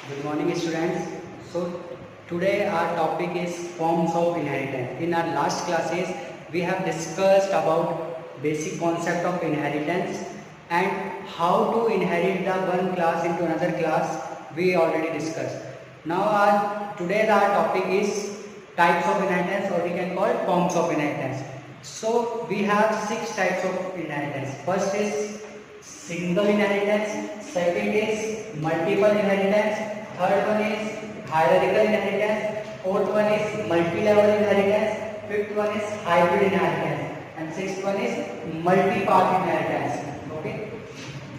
Good morning, students. So today our topic is forms of inheritance. In our last classes, we have discussed about basic concept of inheritance and how to inherit the one class into another class. We already discussed. Now today our topic is types of inheritance, or we can call it forms of inheritance. So we have 6 types of inheritance. First is single inheritance, second is multiple inheritance, third one is hierarchical inheritance, fourth one is multi-level inheritance, fifth one is hybrid inheritance, and sixth one is multi-path inheritance. Okay.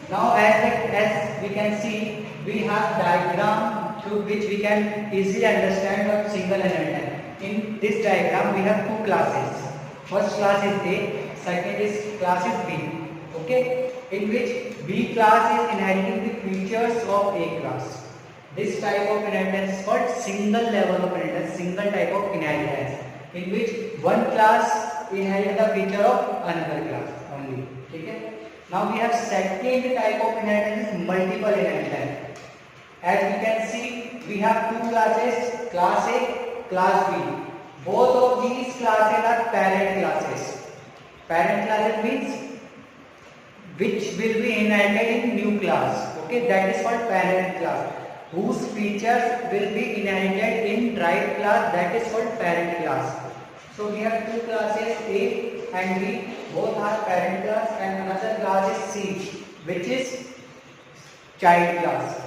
Now as we can see, we have diagram through which we can easily understand what single inheritance. In this diagram, we have two classes. First class is A, second is class is B. Okay, in which B class is inheriting the features of A class. This type of inheritance is called single level of inheritance, single type of inheritance, in which one class inherits the feature of another class only. Okay. Now we have second type of inheritance, multiple inheritance. As we can see, we have two classes, class A, class B. Both of these classes are parent classes. Parent classes means which will be inherited in new class. Okay, that is called parent class. Whose features will be inherited in derived class, that is called parent class. So we have two classes A and B, both are parent class, and another class is C, which is child class.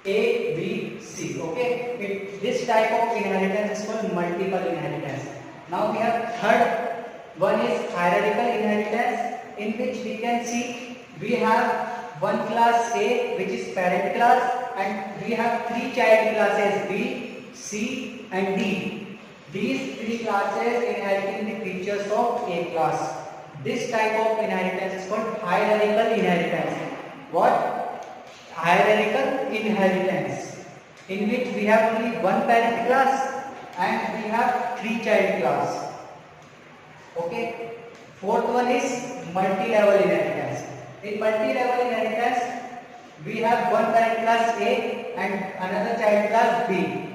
A, B, C. Okay, this type of inheritance is called multiple inheritance. Now we have third one is hierarchical inheritance, in which we can see we have one class A, which is parent class, and we have three child classes B, C, and D. These three classes inheriting the features of A class. This type of inheritance is called hierarchical inheritance. What? Hierarchical inheritance, in which we have only one parent class and we have three child class. Okay. Fourth one is multi-level inheritance. In multi-level inheritance, we have one parent class A and another child class B,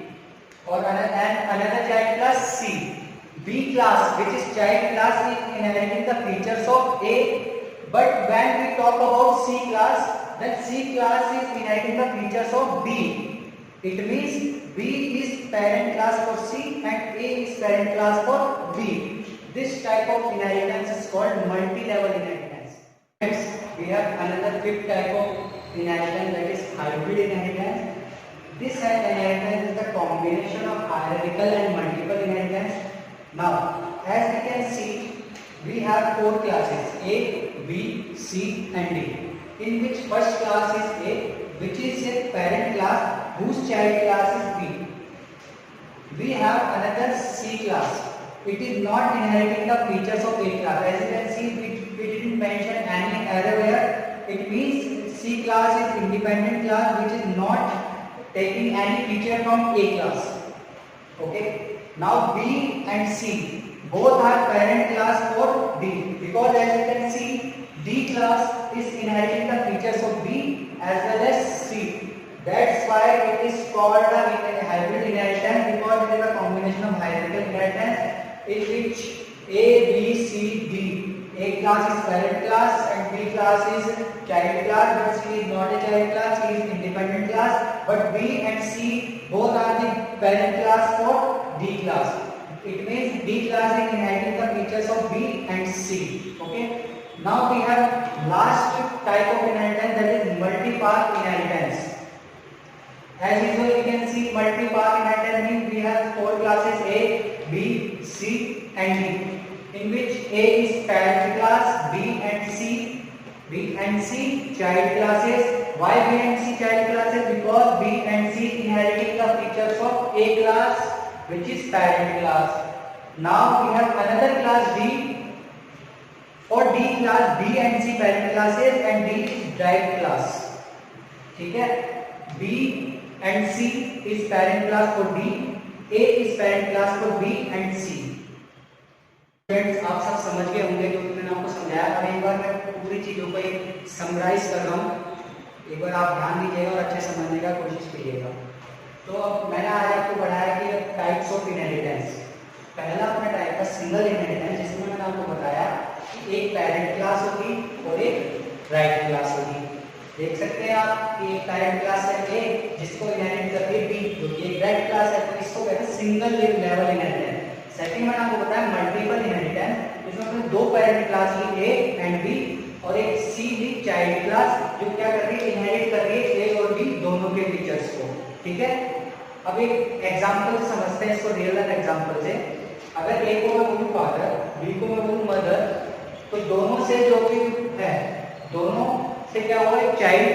or another child class C. B class, which is child class, is inheriting the features of A, but when we talk about C class, then C class is inheriting the features of B. It means B is parent class for C and A is parent class for B. This type of inheritance is called multi-level inheritance. Next, we have another fifth type of inheritance, that is hybrid inheritance. This inheritance is the combination of hierarchical and multiple inheritance. Now, as we can see, we have four classes A, B, C, and D. In which first class is A, which is a parent class whose child class is B. We have another C class. It is not inheriting the features of A class. As you can see, we didn't mention any error here. It means C class is independent class which is not taking any feature from A class. Okay. Now B and C both are parent class for D, because as you can see, D class is inheriting the features of B as well as C. That's why it is called a hybrid inheritance, because it is a combination of hierarchical inheritance in which A, B, C, D. A class is parent class and B class is child class, but C is not a child class, he is independent class. But B and C both are the parent class for D class. It means D class is inheriting the features of B and C. Okay. Now we have last type of inheritance, that is multi-path inheritance. As usual, we can see multi-path inheritance means we have four classes A, B, C, and D, in which A is parent class, B and C child classes. Why B and C child classes? Because B and C inheriting the features of A class, which is parent class. Now we have another class D. For D class, B and C parent classes and D is derived class. ठीक है? B and C is parent class for D, A is parent class for B and C. Friends, आप सब समझ गए होंगे जो मैंने आपको समझाया। अब एक बार मैं पूरी चीजों को एक समराइज कर रहा हूँ। एक बार आप ध्यान दीजिएगा और अच्छे समझने का कोशिश कीजिएगा। तो अब मैंने आज आपको पढ़ाया कि टाइप्स ऑफ इनहेरिटेंस। पहला अपना टाइप है सिंगल इनहेरिटेंस, जिसमें मैंने आपको बताया कि एक पेरेंट क्लास होगी और एक राइट क्लास होगी। देख सकते हैं आप कि एक पेरेंट क्लास है ए जिसको इनहेरिट करती है बी जो कि एक राइट क्लास है, तो इसको कहते हैं सिंगल लेवल इनहेरिटेंस। सेकंड मैंने आपको बताया मल्टीपल इनहेरिटेंस, जिसमें हमने दो पेरेंट क्लास ली ए एंड बी और एक सी ली चाइल्ड क्लास जो क्या कर रही है, इनहेरिट कर रही है ए और बी दोनों के फीचर्स को। ठीक है, अब एक एग्जांपल से समझते हैं इसको, रियल लाइफ एग्जांपल से। अगर ए को मैं बोलूं फादर, बी को मैं बोलूं मदर, तो दोनों से जो भी है, दोनों से क्या हुआ, एक चाइल्ड।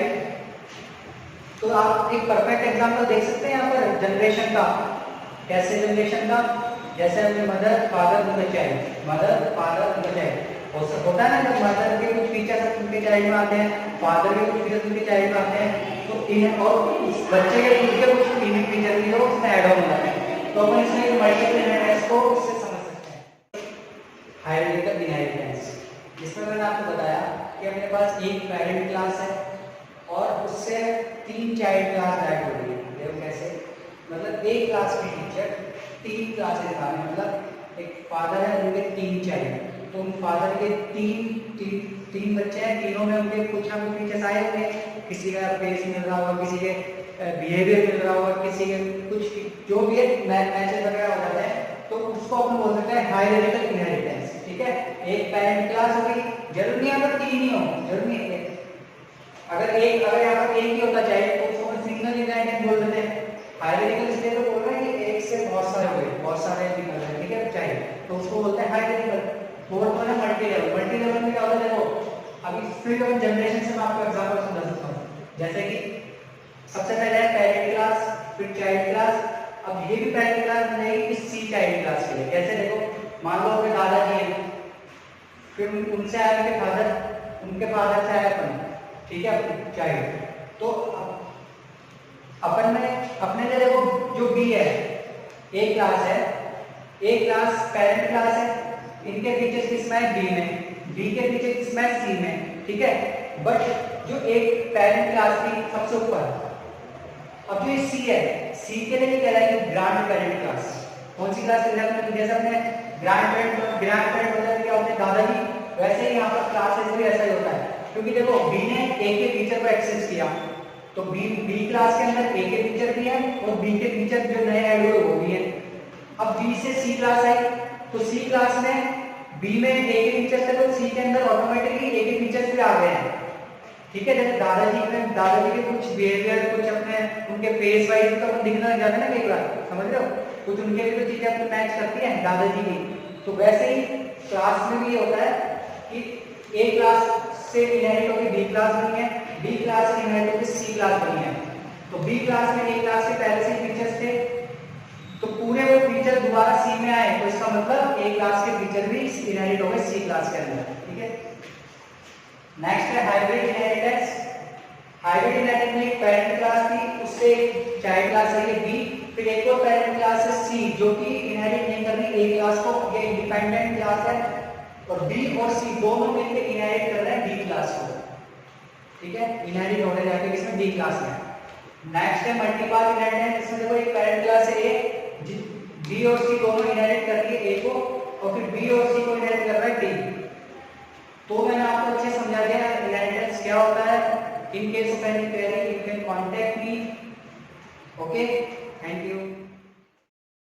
तो आप एक परफेक्ट एग्जांपल देख सकते हैं यहाँ पर जनरेशन का। कैसे जनरेशन का, जैसे हमने मदर फादर उनका चाइल्ड, मदर फादर उनका चाइल्ड होता है ना, जब मदर के कुछ फीचर्स उनके चाइल्ड में आते हैं, फादर के कुछ फीचर्स उनके चाइल्ड में आते हैं, तो इन और उस बच्चे के खुद के कुछ यूनिक फीचर भी हो उसमें ऐड ऑन हो जाते हैं। तो अपन इसमें मल्टीपल इनहेरिटेंस को इससे समझ सकते हैं। हायरार्किकल इनहेरिटेंस, जिसमें मैंने आपको बताया कि अपने पास एक पेरेंट क्लास है और उससे तीन चाइल्ड क्लास ऐड हो रही है। देखो कैसे, मतलब एक क्लास के टीचर तीन क्लासेस आ रहे हैं, मतलब एक फादर है उनके तीन चाइल्ड, तो उन फादर के तीन बच्चे हैं, तीनों में उनके कुछ ना कुछ फीचर्स आए होंगे, किसी का फेस मिल रहा होगा, किसी के बिहेवियर मिल रहा होगा, किसी के कुछ जो भी है मैचेस वगैरह हो जाते हैं, तो उसको अपन बोल सकते हैं हायरार्किकल इनहेरिटेंस। ठीक है, एक पेरेंट क्लास हो गई, जरूरी नहीं अगर तीन ही हो, जरूरी नहीं है अगर यहाँ पर एक ही होता चाहिए तो उसको सिंगल इनहेरिटेंस बोल देते हैं। हायरार्किकल इसलिए तो बोल रहे हैं कि एक से बहुत सारे हुए, बहुत सारे निकल रहे हैं, ठीक है चाहिए, तो उसको बोलते हैं हायरार्किकल। फोर्थ वन है मल्टी लेवल। मल्टी लेवल में क्या होता है, देखो अभी फिर अपन जनरेशन से मैं आपको एग्जांपल समझा सकता हूँ। जैसे कि सबसे पहले है पेरेंट क्लास, फिर चाइल्ड क्लास। अब ये भी पेरेंट क्लास बनेगी इस सी चाइल्ड क्लास के लिए। कैसे, देखो मान लो अपने दादाजी हैं, फिर उनसे आया उनके फादर से आया अपन, ठीक है चाइल्ड। तो अपन में अपने लिए देखो जो बी है, ए क्लास है, ए क्लास पेरेंट क्लास है, इनके फीचर्स किसमें है, बी में, बी के फीचर किसमें है, सी में। ठीक है, बट जो एक पेरेंट क्लास थी सबसे ऊपर, अब जो सी है, सी के लिए क्या है ग्रांड पेरेंट क्लास। कौन सी क्लास है, जैसे अपने ग्रांड पेरेंट मतलब क्या होते हैं दादाजी, वैसे ही यहाँ पर क्लासेस भी ऐसा ही होता है। क्योंकि देखो बी ने ए के फीचर को एक्सेस किया, तो बी क्लास के अंदर ए के फीचर भी है और बी के फीचर जो नए ऐड हुए वो भी है। अब बी से सी क्लास आई, तो सी क्लास में बी में ए के फीचर्स थे, तो सी के अंदर ऑटोमेटिकली ए के फीचर्स भी आ गए हैं। ठीक है, जैसे दादाजी के कुछ बिहेवियर, कुछ अपने उनके फेस वाइज तो दिखने लग जाते हैं ना कई बार, समझ रहे हो, कुछ उनके भी तो चीजें अपने मैच करती हैं दादाजी की। तो वैसे ही क्लास में भी ये होता है कि ए क्लास से इनहेरिट होकर बी क्लास बनी है, बी क्लास से इनहेरिट होकर सी क्लास बनी है। तो बी क्लास में ए क्लास के पहले से फीचर्स थे, तो पूरे वो फीचर दोबारा सी में आए, तो इसका मतलब ए क्लास के फीचर भी इनहेरिट हो गए सी क्लास के अंदर। ठीक है, नेक्स्ट है हाइब्रिड इनहेरिटेंस। हाइब्रिड इनहेरिटेंस में एक पेरेंट क्लास थी, उससे चाइल्ड क्लास है बी, फिर एक और पेरेंट क्लास है सी जो कि इनहेरिट नहीं कर रही ए क्लास को, ये इंडिपेंडेंट क्लास है, और बी और सी दोनों मिलकर इनहेरिट कर रहे हैं डी क्लास को। ठीक है, इनहेरिट हो रहे हैं जाके किसमें, डी क्लास में। नेक्स्ट है मल्टीपल इनहेरिटेंस, इसमें देखो एक पेरेंट क्लास है ए, बी और सी दोनों इनहेरिट कर रही है ए को, और फिर बी और सी को इनहेरिट कर रहा है डी। तो मैंने आपको अच्छे समझा दिया इनहेरिटेंस क्या होता है। In case of any query you can contact me. Okay, thank you.